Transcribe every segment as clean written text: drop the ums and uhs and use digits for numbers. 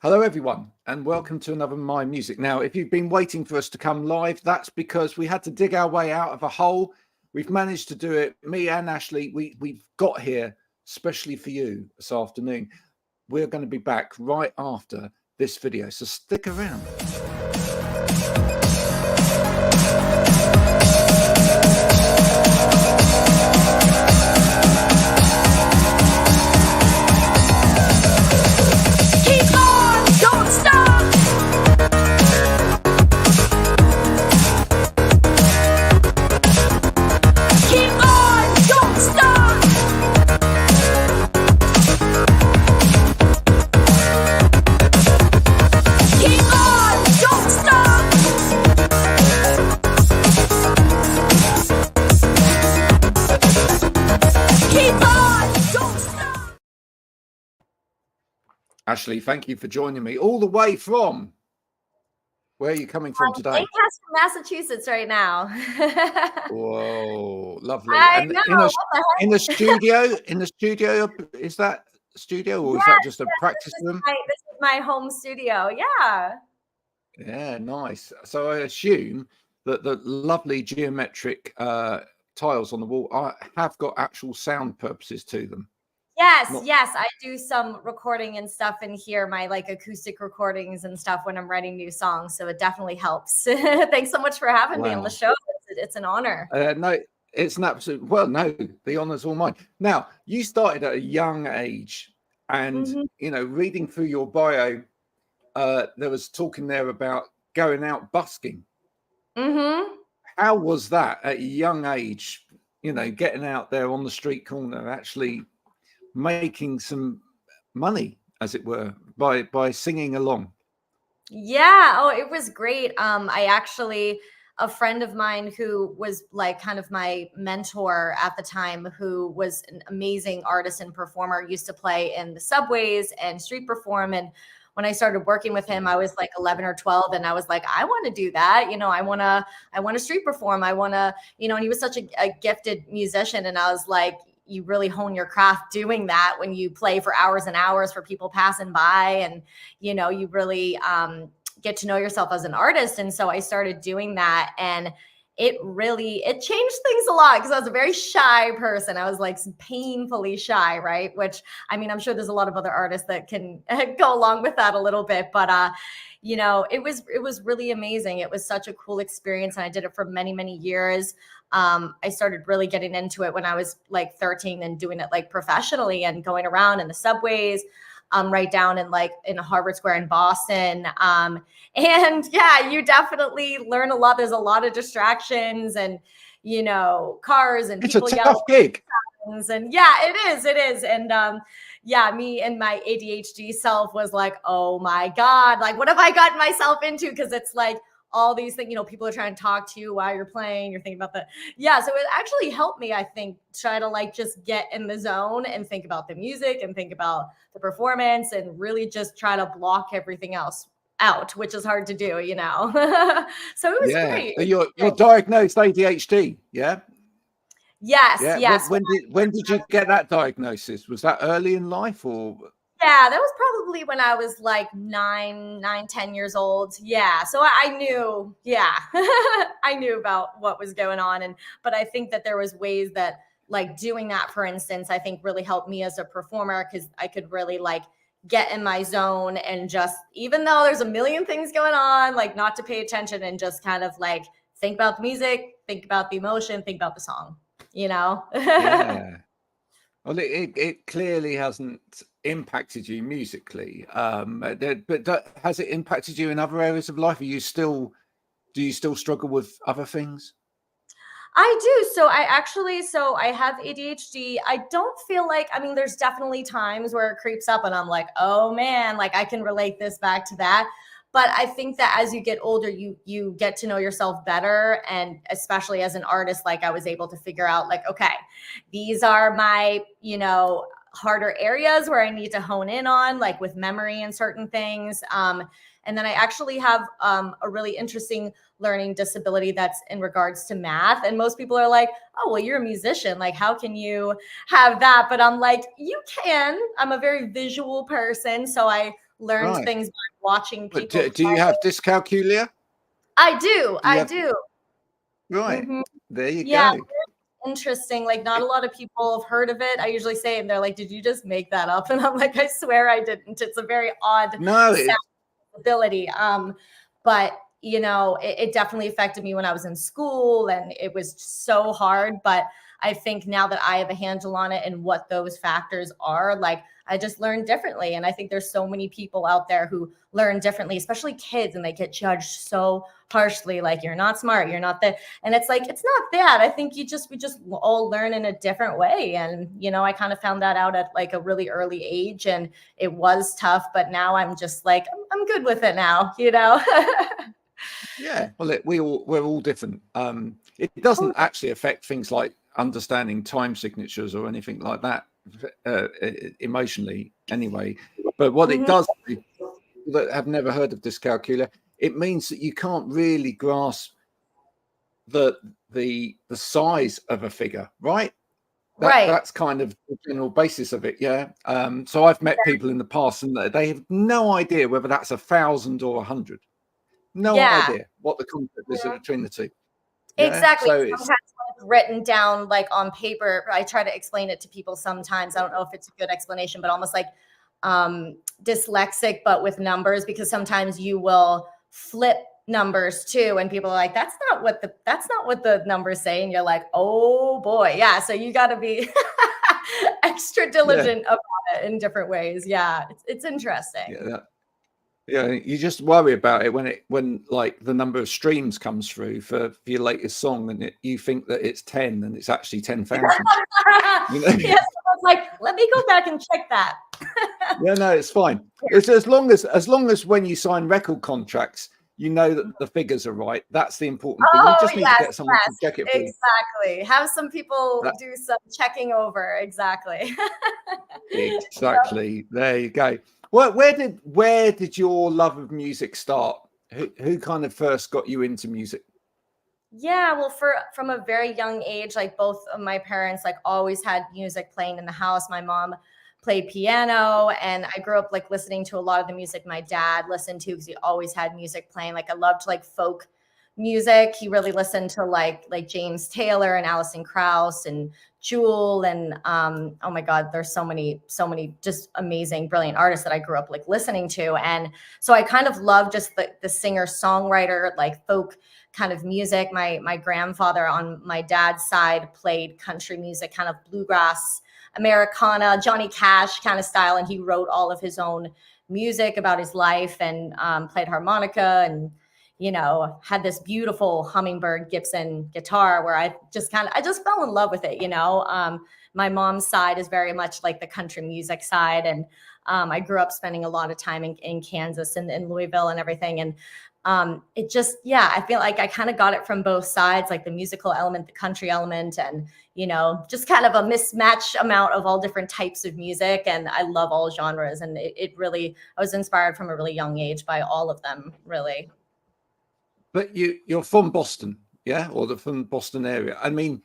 Hello, everyone, and welcome to another My Music. Now, if you've been waiting for us to come live, that's because we had to dig our way out of a hole. We've managed to do it. Me and Ashley, we've got here especially for you this afternoon. We're going to be back right after this video, so stick around. Ashley, thank you for joining me all the way from, where are you coming from today? Lancaster, Massachusetts right now. Whoa, lovely. I and know. in the studio, is that studio or is that just a practice room? This is my home studio. Yeah, nice. So I assume that the lovely geometric tiles on the wall have got actual sound purposes to them. Yes, I do some recording and stuff in here, my like acoustic recordings and stuff when I'm writing new songs. So it definitely helps. Thanks so much for having me on the show. It's an honor. No, it's an absolute, well, no, the honor's all mine. Now, you started at a young age and, you know, reading through your bio, there was talking there about going out busking. How was that at a young age, you know, getting out there on the street corner, actually making some money, as it were, by singing along? Yeah, it was great. A friend of mine who was like kind of my mentor at the time, who was an amazing artist and performer, used to play in the subways and street perform. And when I started working with him, I was like 11 or 12, and I was like, I want to do that. You know, I want to street perform. I want to, you know, and he was such a gifted musician. And I was like, you really hone your craft doing that when you play for hours and hours for people passing by, and, you know, you really, get to know yourself as an artist. And so I started doing that, and it changed things a lot, because I was a very shy person. I was like painfully shy, right? Which, I mean, I'm sure there's a lot of other artists that can go along with that a little bit, but you know, it was really amazing. It was such a cool experience, and I did it for many, many years. I started really getting into it when I was like 13 and doing it like professionally and going around in the subways, right down in like in Harvard Square in Boston. And yeah, you definitely learn a lot. There's a lot of distractions and, you know, cars and people yelling. It's a tough gig. And yeah, it is. And yeah, me and my ADHD self was like, oh my God, like what have I gotten myself into? Because it's like all these things, you know, people are trying to talk to you while you're playing, you're thinking about the, yeah. So it actually helped me, I think, try to like just get in the zone and think about the music and think about the performance and really just try to block everything else out, which is hard to do, you know? So it was great. You're diagnosed ADHD, yeah? Yes. When did you get that diagnosis? Was that early in life or? Yeah, that was probably when I was like 10 years old. Yeah. So I knew, I knew about what was going on. But I think that there was ways that like doing that, for instance, I think really helped me as a performer, because I could really like get in my zone and just, even though there's a million things going on, like not to pay attention and just kind of like think about the music, think about the emotion, think about the song, you know? Yeah. Well, it clearly hasn't impacted you musically, but has it impacted you in other areas of life? Do you still struggle with other things? I do. So I have ADHD. I don't feel like, I mean, there's definitely times where it creeps up and I'm like, oh man, like I can relate this back to that. But I think that as you get older, you get to know yourself better. And especially as an artist, like I was able to figure out like, okay, these are my, you know, harder areas where I need to hone in on, like with memory and certain things. And then I actually have a really interesting learning disability that's in regards to math. And most people are like, oh, well, you're a musician. Like, how can you have that? But I'm like, you can. I'm a very visual person. So I learned Right. things by watching But people do you have dyscalculia? I do. Do you I have do. right? Mhm. There you Yeah, go. interesting. Like, not a It- lot of people have heard of it. I usually say it, and they're like, "Did you just make that up?" And I'm like, "I swear I didn't." It's a very odd no, sound it's ability. But it definitely affected me when I was in school, and it was so hard. But I think now that I have a handle on it and what those factors are, like, I just learn differently. And I think there's so many people out there who learn differently, especially kids, and they get judged so harshly, like, you're not smart, you're not that. And it's like, it's not that. I think we just all learn in a different way. And I kind of found that out at like a really early age, and it was tough, but now I'm just like, I'm good with it now. yeah. Well, we're all different. It doesn't actually affect things like understanding time signatures or anything like that, emotionally anyway. But what it Mhm. does, people that have never heard of dyscalculia, it means that you can't really grasp the size of a figure, right? Right. That's kind of the general basis of it, yeah. So I've met people in the past, and they have no idea whether that's 1,000 or 100. No Yeah. idea what the concept is between the two. Yeah, Exactly. so it's Sometimes when it's written down like on paper, I try to explain it to people sometimes. I don't know if it's a good explanation, but almost like dyslexic, but with numbers, because sometimes you will flip numbers too, and people are like, that's not what the numbers say. And you're like, oh boy. Yeah. So you gotta be extra yeah, diligent about it in different ways. Yeah. It's interesting. yeah, yeah. You just worry about it when like the number of streams comes through for your latest song, and you think that it's 10, and it's actually 10,000. You know? Yes, I was like, let me go back and check that. Yeah, no, it's fine. It's as long as when you sign record contracts, you know that the figures are right. That's the important thing. You Oh, just need to yes, get someone to check it for you. exactly. Have some people That, do some checking over. Exactly. exactly. There you go. Well, where did your love of music start? Who kind of first got you into music? Yeah, well, from a very young age, like both of my parents like always had music playing in the house. My mom played piano, and I grew up like listening to a lot of the music my dad listened to, because he always had music playing. Like, I loved like folk music. He really listened to like James Taylor and Alison Krauss and Jewel, and oh my God, there's so many just amazing, brilliant artists that I grew up like listening to. And so I kind of love just the singer-songwriter, like folk kind of music. My grandfather on my dad's side played country music, kind of bluegrass, Americana, Johnny Cash kind of style, and he wrote all of his own music about his life, and played harmonica, and had this beautiful hummingbird Gibson guitar, where I just fell in love with it. My mom's side is very much like the country music side, and I grew up spending a lot of time in Kansas and in Louisville and everything, and it just, yeah, I feel like I kind of got it from both sides, like the musical element, the country element, and just kind of a mismatch amount of all different types of music. And I love all genres, and it really, I was inspired from a really young age by all of them, really. But you're from Boston, yeah, or from Boston area. I mean,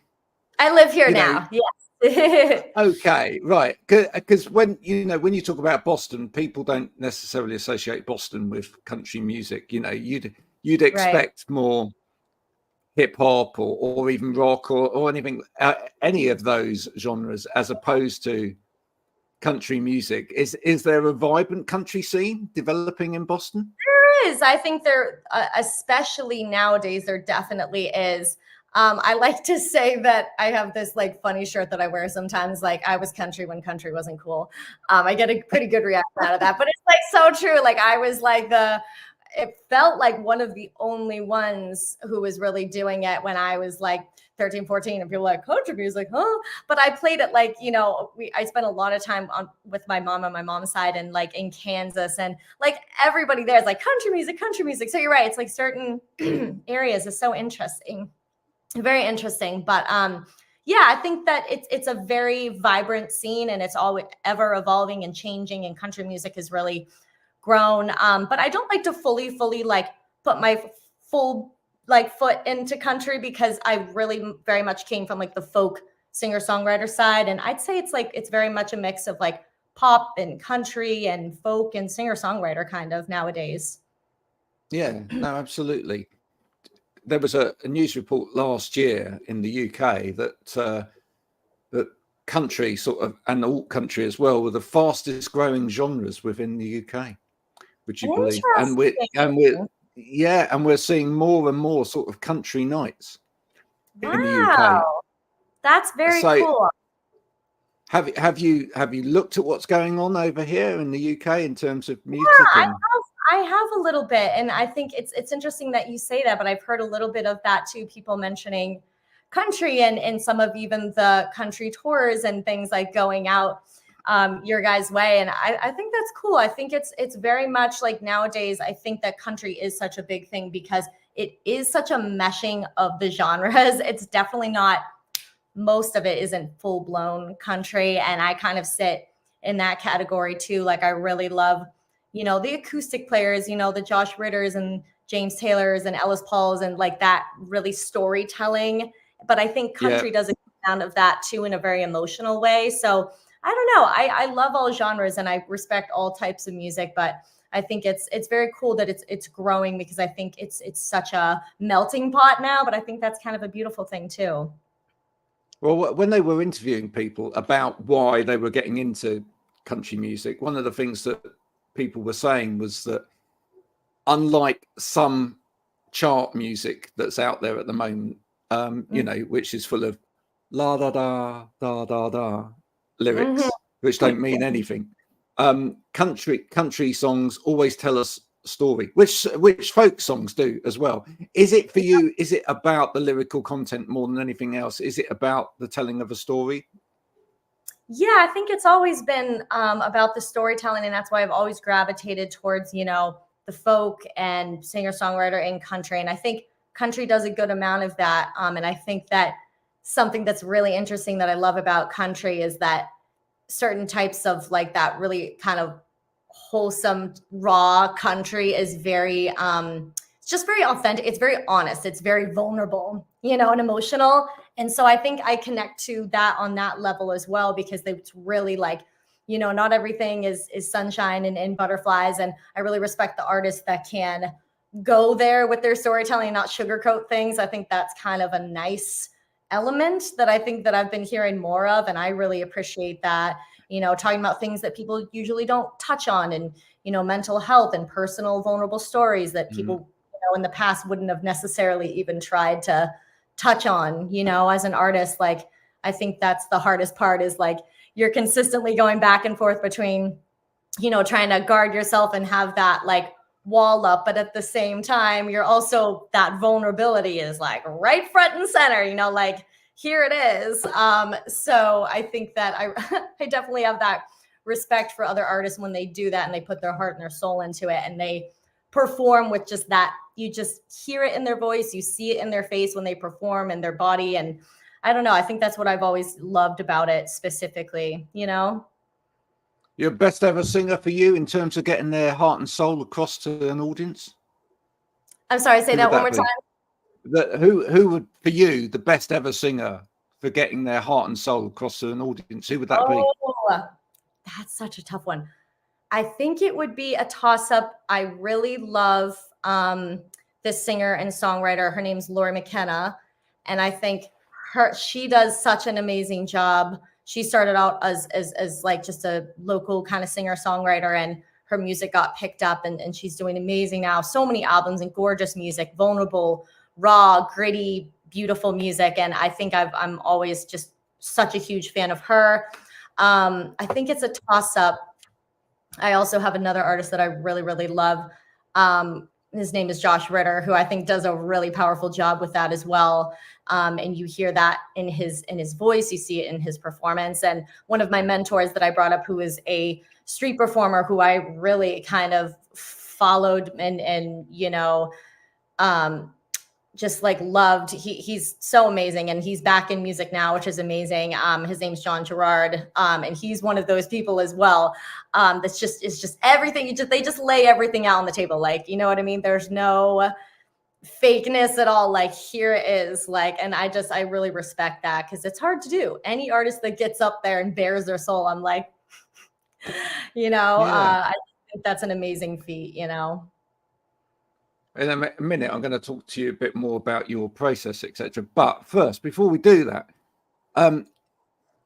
I live here you know, now. Yes. okay, right. Because when you talk about Boston, people don't necessarily associate Boston with country music. You'd Right. expect more hip hop or even rock or anything, any of those genres, as opposed to country music. Is there a vibrant country scene developing in Boston? There is. I think there, especially nowadays, there definitely is. I like to say that I have this like funny shirt that I wear sometimes, like, I was country when country wasn't cool. I get a pretty good reaction out of that, but it's like so true. Like, I was like it felt like one of the only ones who was really doing it when I was like 13, 14, and people were like, country music, huh? But I played it like, I spent a lot of time with my mom on my mom's side, and like in Kansas, and like everybody there is like country music, country music. So you're right. It's like certain areas is so interesting, very interesting. But yeah, I think that it's a very vibrant scene, and it's always ever evolving and changing, and country music has really grown. But I don't like to fully like put my full like foot into country, because I really very much came from like the folk singer-songwriter side. And I'd say it's very much a mix of like pop and country and folk and singer-songwriter kind of nowadays. Yeah, no, absolutely. There was a news report last year in the UK that that country sort of, and alt country as well, were the fastest growing genres within the UK. Would you believe? And we're seeing more and more sort of country nights in the UK. That's very cool. Have you looked at what's going on over here in the UK in terms of music? Yeah, I have a little bit, and I think it's interesting that you say that, but I've heard a little bit of that too, people mentioning country and some of even the country tours and things like going out your guys' way. And I think that's cool. I think it's very much like nowadays, I think that country is such a big thing because it is such a meshing of the genres. It's definitely not, most of it isn't full-blown country, and I kind of sit in that category too. Like I really love, the acoustic players, the Josh Ritters and James Taylors and Ellis Pauls and like that really storytelling. But I think country does a good amount of that too in a very emotional way. So I don't know. I love all genres and I respect all types of music, but I think it's very cool that it's growing because I think it's such a melting pot now. But I think that's kind of a beautiful thing too. Well, when they were interviewing people about why they were getting into country music, one of the things that people were saying was that unlike some chart music that's out there at the moment, which is full of la da da da da da lyrics, which don't mean anything. Country songs always tell us a story, which folk songs do as well. Is it for you? Is it about the lyrical content more than anything else? Is it about the telling of a story? Yeah, I think it's always been about the storytelling, and that's why I've always gravitated towards, the folk and singer-songwriter in country. And I think country does a good amount of that. And I think that something that's really interesting that I love about country is that certain types of like that really kind of wholesome, raw country is very, it's just very authentic. It's very honest. It's very vulnerable, and emotional. And so I think I connect to that on that level as well, because it's really like, not everything is sunshine and butterflies. And I really respect the artists that can go there with their storytelling and not sugarcoat things. I think that's kind of a nice element that I think that I've been hearing more of. And I really appreciate that, talking about things that people usually don't touch on and, mental health and personal vulnerable stories that people, in the past wouldn't have necessarily even tried to touch on, as an artist. Like, I think that's the hardest part is like, you're consistently going back and forth between, trying to guard yourself and have that like wall up. But at the same time, you're also, that vulnerability is like right front and center, like here it is. So I think that I definitely have that respect for other artists when they do that and they put their heart and their soul into it and they perform with just that. You just hear it in their voice. You see it in their face when they perform and their body. And I don't know. I think that's what I've always loved about it specifically, Your best ever singer for you in terms of getting their heart and soul across to an audience? I'm sorry, say that one more time. Who would, for you, the best ever singer for getting their heart and soul across to an audience? Who would that be? That's such a tough one. I think it would be a toss-up. I really love this singer and songwriter. Her name's Lori McKenna. And I think she does such an amazing job. She started out as like just a local kind of singer-songwriter, and her music got picked up and she's doing amazing now. So many albums and gorgeous music, vulnerable, raw, gritty, beautiful music. And I think I'm always just such a huge fan of her. I think it's a toss-up. I also have another artist that I really, really love. His name is Josh Ritter, who I think does a really powerful job with that as well. And you hear that in his voice, you see it in his performance. And one of my mentors that I brought up, who is a street performer, who I really kind of followed and just like loved. He's so amazing, and he's back in music now, which is amazing. His name's John Gerard, and he's one of those people as well. That's just everything. They just lay everything out on the table, like, you know what I mean? There's no fakeness at all. Like, here it is. Like, and I really respect that, because it's hard to do. Any artist that gets up there and bears their soul, I'm like, Yeah. I think that's an amazing feat, In a minute, I'm going to talk to you a bit more about your process, etc. But first, before we do that,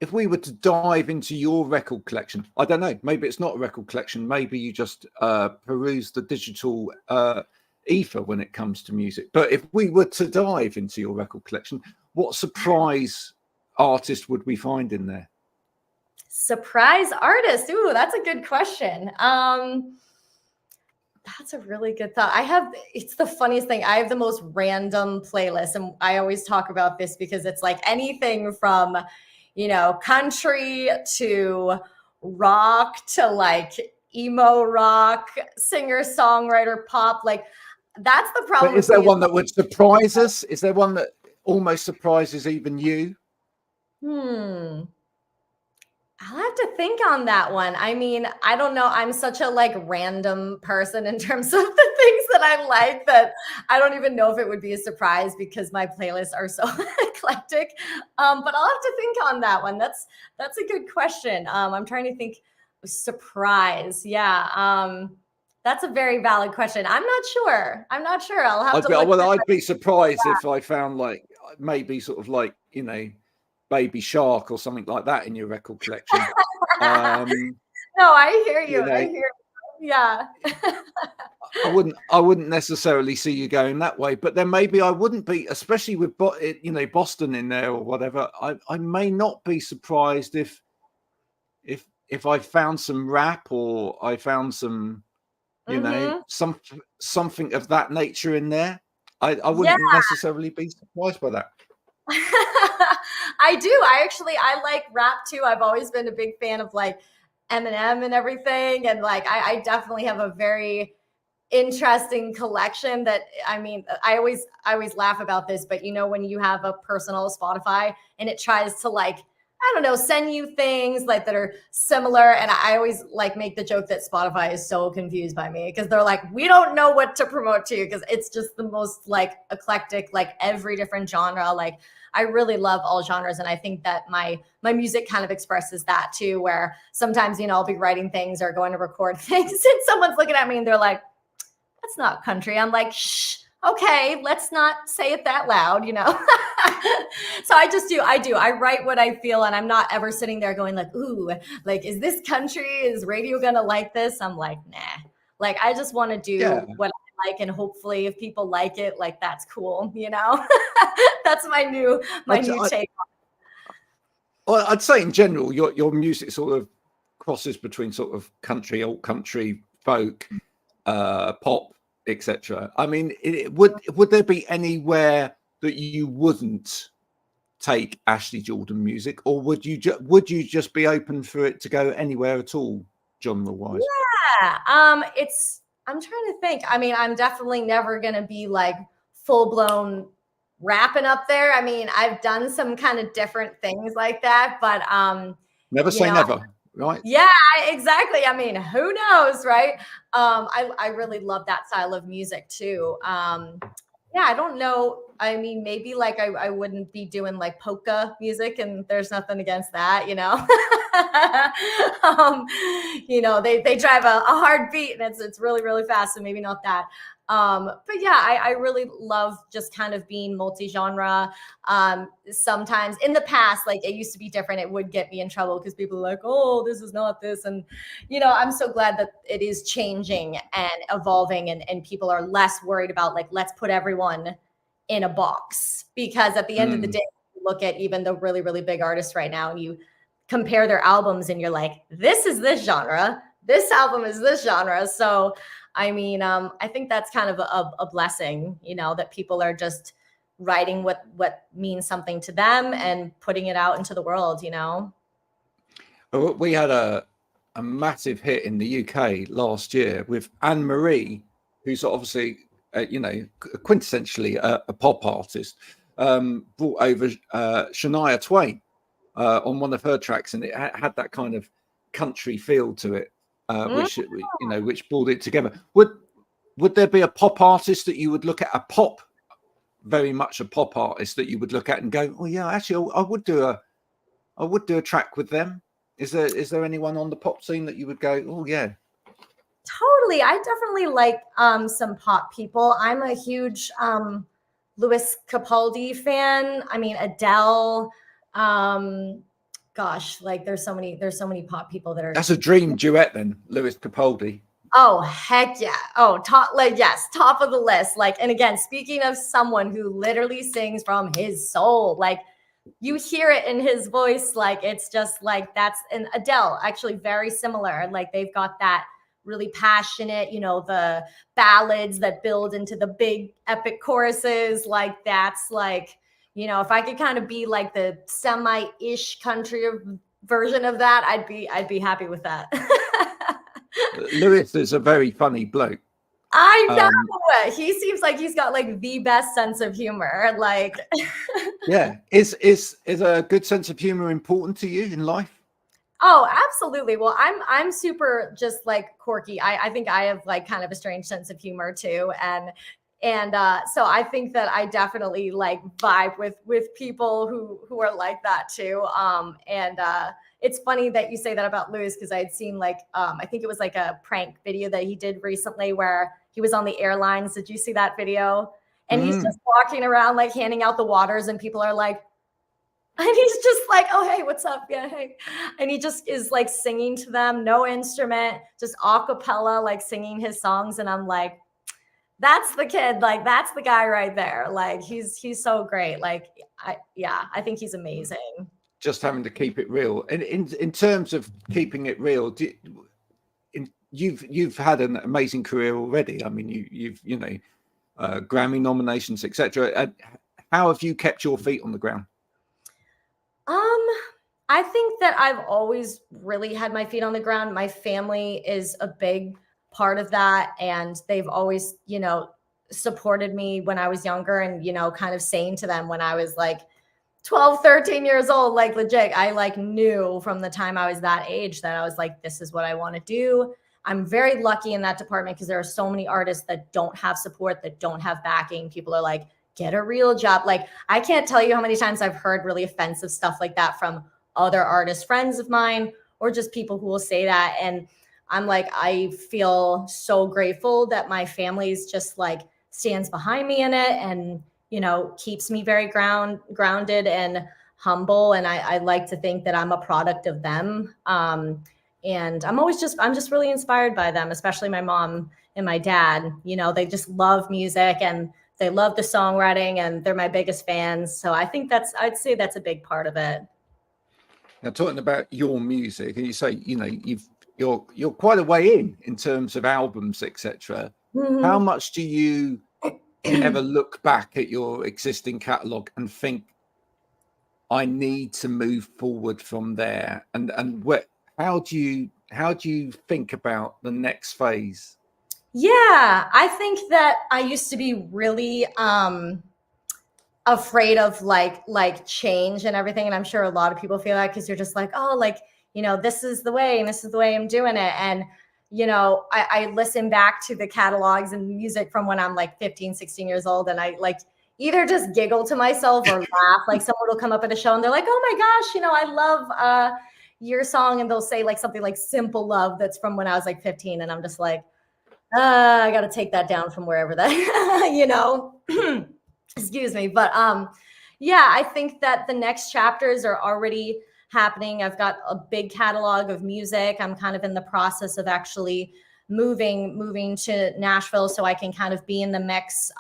if we were to dive into your record collection, I don't know, maybe it's not a record collection. Maybe you just peruse the digital ether when it comes to music. But if we were to dive into your record collection, what surprise artist would we find in there? Surprise artist. Ooh, that's a good question. That's a really good thought. It's the funniest thing. I have the most random playlist. And I always talk about this because it's like anything from, country to rock to like emo rock, singer-songwriter pop. Like that's the problem. But is there one that would surprise us? Is there one that almost surprises even you? I'll have to think on that one. I mean, I don't know. I'm such a like random person in terms of the things that I like that I don't even know if it would be a surprise because my playlists are so eclectic. But I'll have to think on that one. That's a good question. I'm trying to think. Surprise. Yeah. That's a very valid question. I'm not sure. I'll have to look. I'd be surprised if I found like maybe sort of like, Baby Shark or something like that in your record collection. No, I hear you. I hear you. Yeah. I wouldn't necessarily see you going that way, but then maybe I wouldn't be, especially with Boston in there or whatever. I may not be surprised if I found some rap or I found some, something of that nature in there. I wouldn't necessarily be surprised by that. I do. I like rap too. I've always been a big fan of like Eminem and everything. And like, I definitely have a very interesting collection that, I mean, I always laugh about this, but when you have a personal Spotify and it tries to like, I don't know, send you things like that are similar. And I always like make the joke that Spotify is so confused by me because they're like, we don't know what to promote to you because it's just the most like eclectic, like every different genre. Like I really love all genres. And I think that my music kind of expresses that too, where sometimes, I'll be writing things or going to record things and someone's looking at me and they're like, that's not country. I'm like, shh. Okay, let's not say it that loud, So I do. I write what I feel and I'm not ever sitting there going like, ooh, like, is this country? Is radio gonna like this? I'm like, nah. Like, I just want to do what I like and hopefully if people like it, like that's cool, That's my new take. Well, I'd say in general, your music sort of crosses between sort of country, alt country, folk, pop, etc. I mean, would there be anywhere that you wouldn't take Ashley Jordan music, or would you just be open for it to go anywhere at all, genre wise? Yeah, I'm trying to think. I mean, I'm definitely never gonna be like full blown rapping up there. I mean, I've done some kind of different things like that, but never say never. Right. Yeah, exactly. I mean, who knows, right? I really love that style of music too. Yeah, I don't know. I mean, maybe like I wouldn't be doing like polka music, and there's nothing against that, they drive a hard beat and it's really, really fast, so maybe not that. But yeah, I really love just kind of being multi-genre. Sometimes in the past, like it used to be different. It would get me in trouble because people are like, oh, this is not this. And, I'm so glad that it is changing and evolving and people are less worried about like, let's put everyone in a box, because at the end of the day, you look at even the really, really big artists right now and you compare their albums and you're like, this is this genre. This album is this genre. So, I mean, I think that's kind of a blessing, that people are just writing what means something to them and putting it out into the world, We had a massive hit in the UK last year with Anne Marie, who's obviously, quintessentially a pop artist, brought over Shania Twain on one of her tracks, and it had that kind of country feel to it. Which pulled it together. Would there be a pop artist that you would look at, very much a pop artist that you would look at and go, oh yeah, actually, I would do a track with them? Is there anyone on the pop scene that you would go, oh yeah? Totally. I definitely like some pop people. I'm a huge Louis Capaldi fan. I mean, Adele. Gosh, like there's so many pop people that are. That's a dream duet then, Louis Capaldi. Oh, heck yeah. Oh, top, like, yes, top of the list. Like, and again, speaking of someone who literally sings from his soul, like you hear it in his voice. Like, it's just like, that's an Adele, actually very similar. Like they've got that really passionate, you know, the ballads that build into the big epic choruses. Like that's like, you know, if I could kind of be like the semi-ish country version of that, I'd be happy with that. Lewis is a very funny bloke. I know. He seems like he's got like the best sense of humor. Like, yeah, is a good sense of humor important to you in life? Oh, absolutely. Well, I'm super just like quirky. I think I have like kind of a strange sense of humor too, and so I think that I definitely like vibe with people who are like that too. It's funny that you say that about Lewis, because I had seen like I think it was like a prank video that he did recently where he was on the airlines. Did you see that video? And he's just walking around like handing out the waters, and people are like, and he's just like, oh, hey, what's up? Yeah, hey. And he just is like singing to them, no instrument, just a cappella, like singing his songs. And I'm like, that's the kid. Like, that's the guy right there. Like, he's so great. Like, I think he's amazing. Just having to keep it real. And in terms of keeping it real, you've had an amazing career already. I mean, you've Grammy nominations, etc. How have you kept your feet on the ground? I think that I've always really had my feet on the ground. My family is a big part of that. And they've always, you know, supported me when I was younger, and, you know, kind of saying to them when I was like 12, 13 years old, like legit, I like knew from the time I was that age that I was like, this is what I want to do. I'm very lucky in that department because there are so many artists that don't have support, that don't have backing. People are like, get a real job. Like, I can't tell you how many times I've heard really offensive stuff like that from other artist friends of mine, or just people who will say that. And I'm like, I feel so grateful that my family's just like stands behind me in it, and, you know, keeps me very grounded and humble. And I like to think that I'm a product of them. And I'm just really inspired by them, especially my mom and my dad. You know, they just love music and they love the songwriting, and they're my biggest fans. So I think I'd say that's a big part of it. Now, talking about your music, and you say, you know, you're quite a way in terms of albums, etc. Mm-hmm. How much do you ever look back at your existing catalog and think, I need to move forward from there? And how do you think about the next phase? Yeah, I think that I used to be really afraid of like change and everything. And I'm sure a lot of people feel that, because you're just like, oh, like, you know, this is the way, and this is the way I'm doing it. And, you know, I listen back to the catalogs and music from when I'm like 15, 16 years old. And I like either just giggle to myself or laugh. Like someone will come up at a show and they're like, oh my gosh, you know, I love your song. And they'll say like something like Simple Love that's from when I was like 15. And I'm just like, I got to take that down from wherever that, you know, excuse me. But yeah, I think that the next chapters are already happening. I've got a big catalog of music. I'm kind of in the process of actually moving to Nashville so I can kind of be in the mix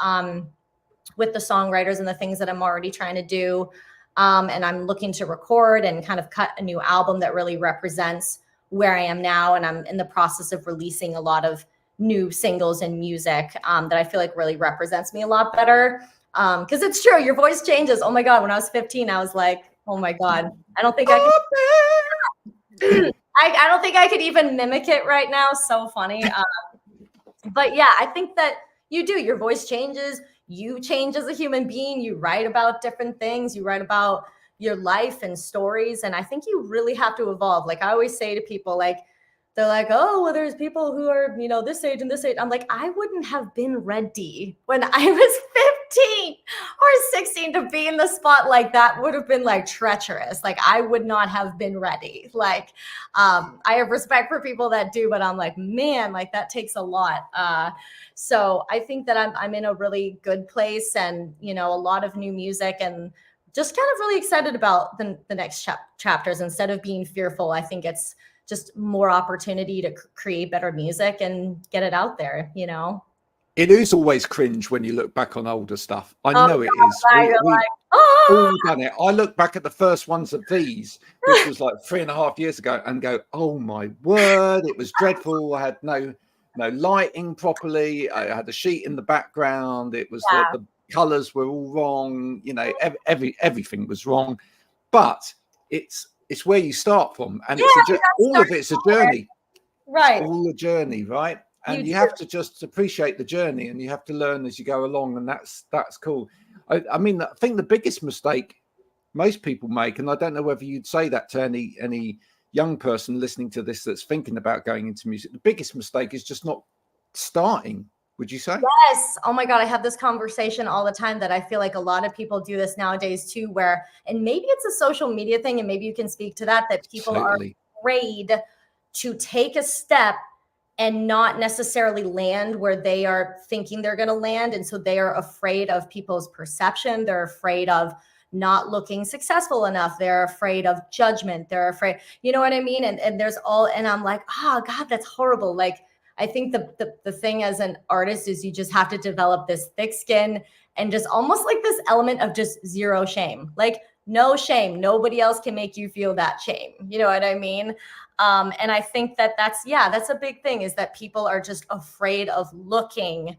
with the songwriters and the things that I'm already trying to do. And I'm looking to record and kind of cut a new album that really represents where I am now. And I'm in the process of releasing a lot of new singles and music that I feel like really represents me a lot better. Because it's true, your voice changes. Oh my God, when I was 15, I was like, oh my God, I don't think I could. I don't think I could even mimic it right now. So funny. But yeah, I think that you do. Your voice changes. You change as a human being. You write about different things. You write about your life and stories. And I think you really have to evolve. Like I always say to people, like, they're like, oh, well, there's people who are, you know, this age and this age. I'm like, I wouldn't have been ready when I was 15 or 16 to be in the spot. Like that would have been like treacherous. Like I would not have been ready. Like I have respect for people that do, but I'm like, man, like that takes a lot. So I think that I'm in a really good place, and, you know, a lot of new music, and just kind of really excited about the next chapters. Instead of being fearful, I think it's just more opportunity to create better music and get it out there, you know? It is always cringe when you look back on older stuff. I know it is. We've all done it. I look back at the first ones of these, which was like 3.5 years ago, and go, oh my word, it was dreadful. I had no lighting properly. I had a sheet in the background. It was the colors were all wrong. You know, everything was wrong. But it's where you start from, and all of it's a journey, right? It's all a journey, right? And you have to just appreciate the journey, and you have to learn as you go along, and that's cool. I mean, I think the biggest mistake most people make, and I don't know whether you'd say that to any young person listening to this that's thinking about going into music, the biggest mistake is just not starting. Would you say? Yes. Oh my God. I have this conversation all the time that I feel like a lot of people do this nowadays too, where, and maybe it's a social media thing, and maybe you can speak to that people are afraid to take a step and not necessarily land where they are thinking they're going to land. And so they are afraid of people's perception. They're afraid of not looking successful enough. They're afraid of judgment. They're afraid, you know what I mean? And there's and I'm like, oh God, that's horrible. Like, I think the thing as an artist is you just have to develop this thick skin and just almost like this element of just zero shame, like no shame. Nobody else can make you feel that shame. You know what I mean? And I think that's a big thing, is that people are just afraid of looking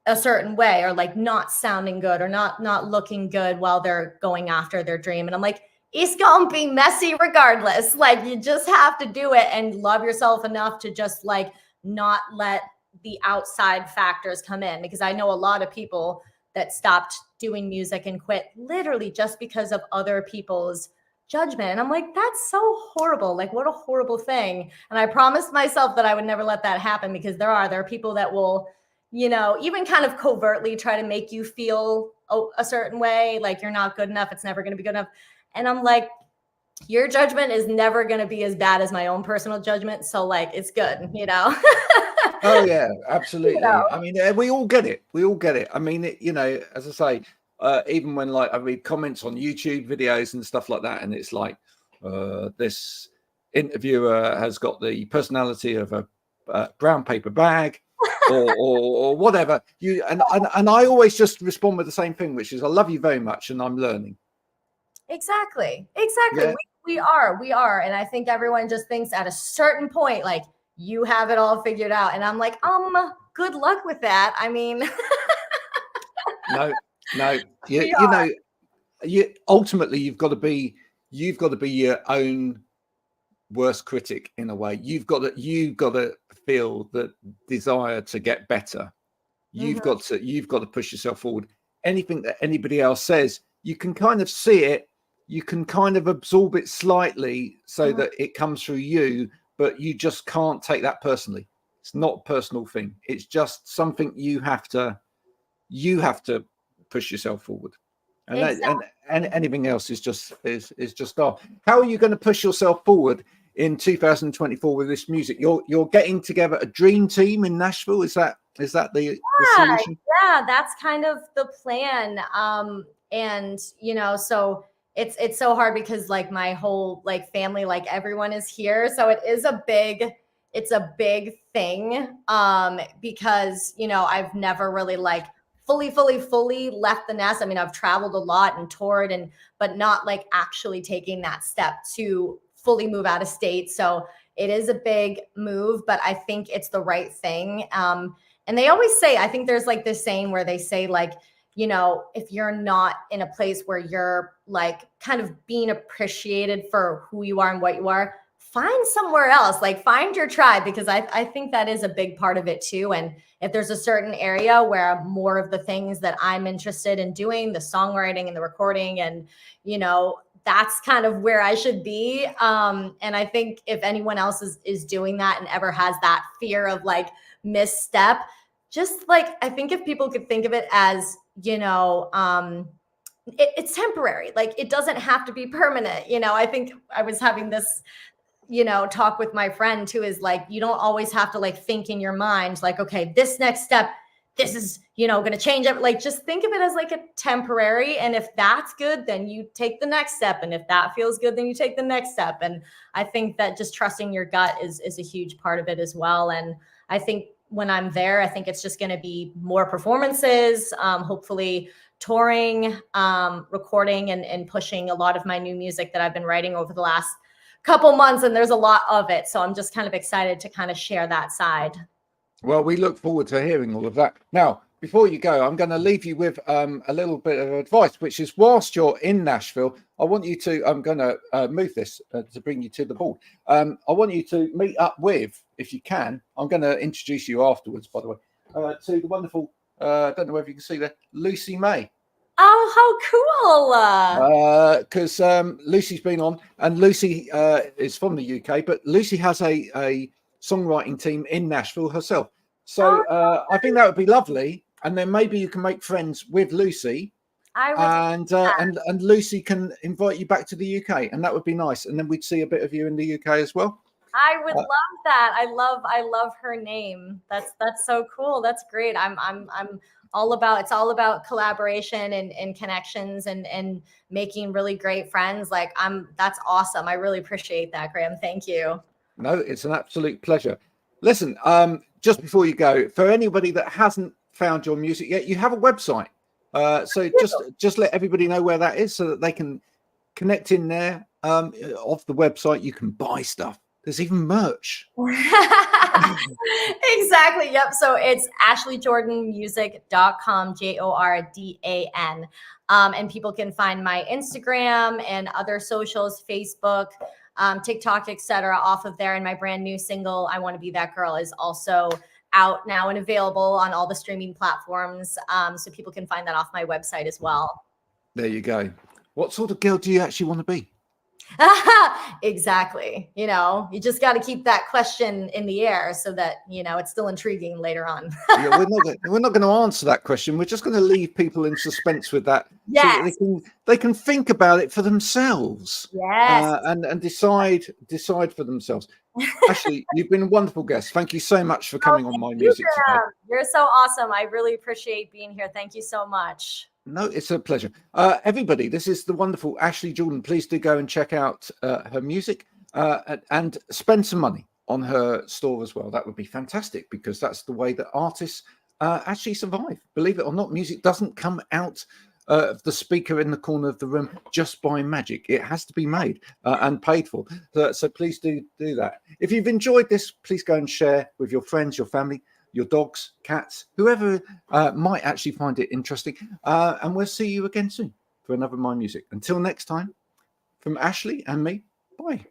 a certain way, or like not sounding good, or not looking good while they're going after their dream. And I'm like, it's gonna be messy regardless. Like you just have to do it and love yourself enough to just like not let the outside factors come in, because I know a lot of people that stopped doing music and quit literally just because of other people's judgment. And I'm like, that's so horrible. Like, what a horrible thing. And I promised myself that I would never let that happen, because there are people that will, you know, even kind of covertly try to make you feel a certain way, like you're not good enough, it's never going to be good enough. And I'm like, your judgment is never going to be as bad as my own personal judgment. So like, it's good, you know? Oh yeah, absolutely. You know? I mean, we all get it. We all get it. I mean, you know, as I say, even when like I read comments on YouTube videos and stuff like that, and it's like, this interviewer has got the personality of a brown paper bag, or whatever. And I always just respond with the same thing, which is, I love you very much, and I'm learning. Exactly. Yeah. We are. And I think everyone just thinks at a certain point, like, you have it all figured out. And I'm like, good luck with that. I mean, no, you know, ultimately you've got to be your own worst critic in a way. You've got to feel the desire to get better. You've got to push yourself forward. Anything that anybody else says, you can kind of see it, you can kind of absorb it slightly so that it comes through you, but you just can't take that personally. It's not a personal thing. It's just something you have to push yourself forward. And exactly. and anything else is just off. How are you going to push yourself forward in 2024 with this music? You're getting together a dream team in Nashville. Is that the solution? Yeah, that's kind of the plan. And you know, so it's so hard because like my whole like family, like everyone is here. So it's a big thing. Because, you know, I've never really like fully left the nest. I mean, I've traveled a lot and toured, but not like actually taking that step to fully move out of state. So it is a big move, but I think it's the right thing. And they always say, I think there's like this saying where they say like, you know, if you're not in a place where you're like kind of being appreciated for who you are and what you are, find somewhere else, like find your tribe, because I think that is a big part of it too. And if there's a certain area where more of the things that I'm interested in doing, the songwriting and the recording and, you know, that's kind of where I should be. And I think if anyone else is doing that and ever has that fear of like misstep, just like, I think if people could think of it as, it's temporary. Like, it doesn't have to be permanent. I think I was having this, talk with my friend who is like, you don't always have to like think in your mind, like, okay, this next step, this is, going to change it. Like, just think of it as like a temporary. And if that's good, then you take the next step. And if that feels good, then you take the next step. And I think that just trusting your gut is a huge part of it as well. And I think when I'm there, I think it's just going to be more performances, hopefully touring, recording and pushing a lot of my new music that I've been writing over the last couple months. And there's a lot of it. So I'm just kind of excited to kind of share that side. Well, we look forward to hearing all of that. Now, before you go, I'm going to leave you with a little bit of advice, which is whilst you're in Nashville, I want you to, I'm going to move this to bring you to the board. I want you to meet up with, if you can, I'm going to introduce you afterwards, by the way, to the wonderful, I don't know whether you can see that, Lucy May. Oh, how cool. Because Lucy's been on, and Lucy is from the UK, but Lucy has a songwriting team in Nashville herself. So I think that would be lovely. And then maybe you can make friends with Lucy. And Lucy can invite you back to the UK, and that would be nice. And then we'd see a bit of you in the UK as well. I would love that. I love her name. That's so cool. That's great. I'm all about collaboration and connections and making really great friends. Like, that's awesome. I really appreciate that, Graham. Thank you. No, it's an absolute pleasure. Listen, just before you go, for anybody that hasn't found your music yet, you have a website. So just let everybody know where that is so that they can connect in there. Off the website, you can buy stuff. There's even merch. Exactly. Yep. So it's ashleyjordanmusic.com, JORDAN. And people can find my Instagram and other socials, Facebook, TikTok, etc., off of there. And my brand new single, I Want to Be That Girl, is also out now and available on all the streaming platforms. So people can find that off my website as well. There you go. What sort of girl do you actually want to be? Exactly. You just got to keep that question in the air so that, it's still intriguing later on. Yeah, we're not going to answer that question. We're just going to leave people in suspense with that. Yes. So they can think about it for themselves. Yes. And decide for themselves. Ashley, you've been a wonderful guest. Thank you so much for coming on My Music today. You're so awesome. I really appreciate being here. Thank you so much. No, it's a pleasure. Everybody, this is the wonderful Ashley Jordan. Please do go and check out her music and spend some money on her store as well. That would be fantastic, because that's the way that artists actually survive. Believe it or not, music doesn't come out of the speaker in the corner of the room just by magic. It has to be made and paid for. So please do that. If you've enjoyed this, please go and share with your friends, your family, your dogs, cats, whoever might actually find it interesting. And we'll see you again soon for another My Music. Until next time, from Ashley and me, bye.